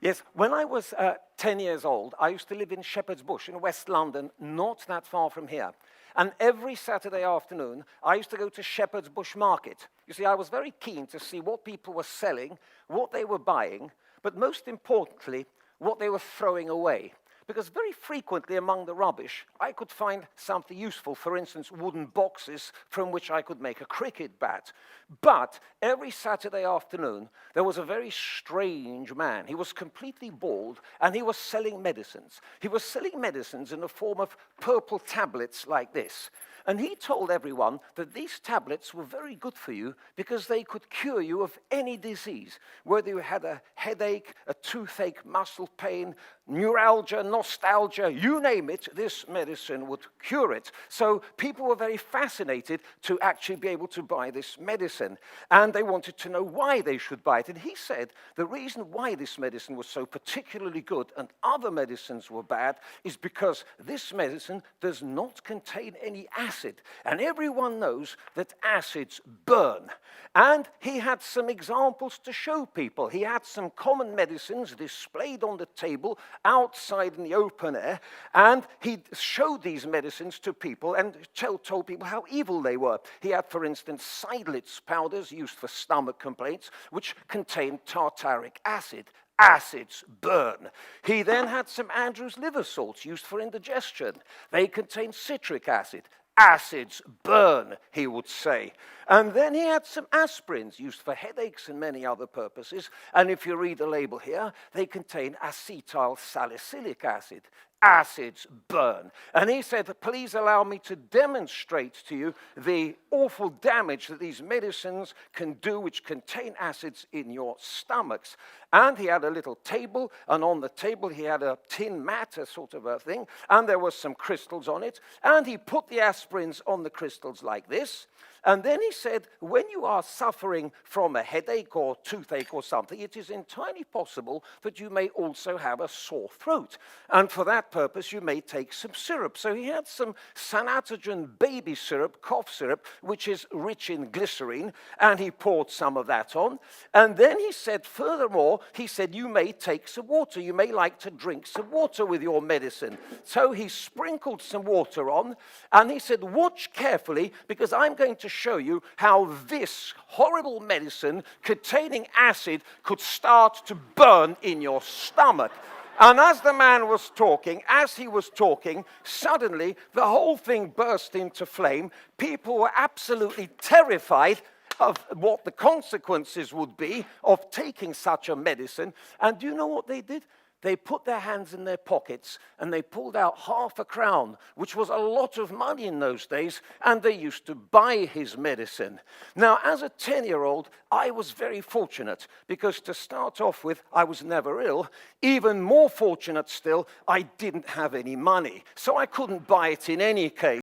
Yes, when I was 10 years old, I used to live in Shepherd's Bush in West London, not that far from here. And every Saturday afternoon, I used to go to Shepherd's Bush Market. You see, I was very keen to see what people were selling, what they were buying, but most importantly, what they were throwing away. Because very frequently among the rubbish, I could find something useful, for instance, wooden boxes from which I could make a cricket bat. But every Saturday afternoon, there was a very strange man. He was completely bald, and he was selling medicines. He was selling medicines in the form of purple tablets like this. And he told everyone that these tablets were very good for you because they could cure you of any disease, whether you had a headache, a toothache, muscle pain, neuralgia, nostalgia, you name it, this medicine would cure it. So people were very fascinated to actually be able to buy this medicine. And they wanted to know why they should buy it. And he said the reason why this medicine was so particularly good and other medicines were bad is because this medicine does not contain any acid. And everyone knows that acids burn. And he had some examples to show people. He had some common medicines displayed on the table outside in the open air, and he showed these medicines to people and told people how evil they were. He had, for instance, Seidlitz powders used for stomach complaints, which contained tartaric acid. Acids burn. He then had some Andrew's liver salts used for indigestion. They contain citric acid. Acids burn, he would say. And then he had some aspirins used for headaches and many other purposes. And if you read the label here, they contain acetyl salicylic acid. Acids burn. And he said, please allow me to demonstrate to you the awful damage that these medicines can do, which contain acids in your stomachs. And he had a little table, and on the table he had a tin mat, a sort of a thing, and there were some crystals on it. And he put the aspirins on the crystals like this. And then he said, when you are suffering from a headache or toothache or something, it is entirely possible that you may also have a sore throat. And for that purpose, you may take some syrup. So he had some Sanatogen baby syrup, cough syrup, which is rich in glycerine, and he poured some of that on. And then he said, furthermore, he said, you may take some water. You may like to drink some water with your medicine. So he sprinkled some water on, and he said, watch carefully, because I'm going to show you how this horrible medicine containing acid could start to burn in your stomach. And as the man was talking, as he was talking, suddenly the whole thing burst into flame. People were absolutely terrified of what the consequences would be of taking such a medicine. And do you know what they did? They put their hands in their pockets and they pulled out £5 which was a lot of money in those days, and they used to buy his medicine. Now, as a 10-year-old, I was very fortunate because to start off with, I was never ill. Even more fortunate still, I didn't have any money, so I couldn't buy it in any case.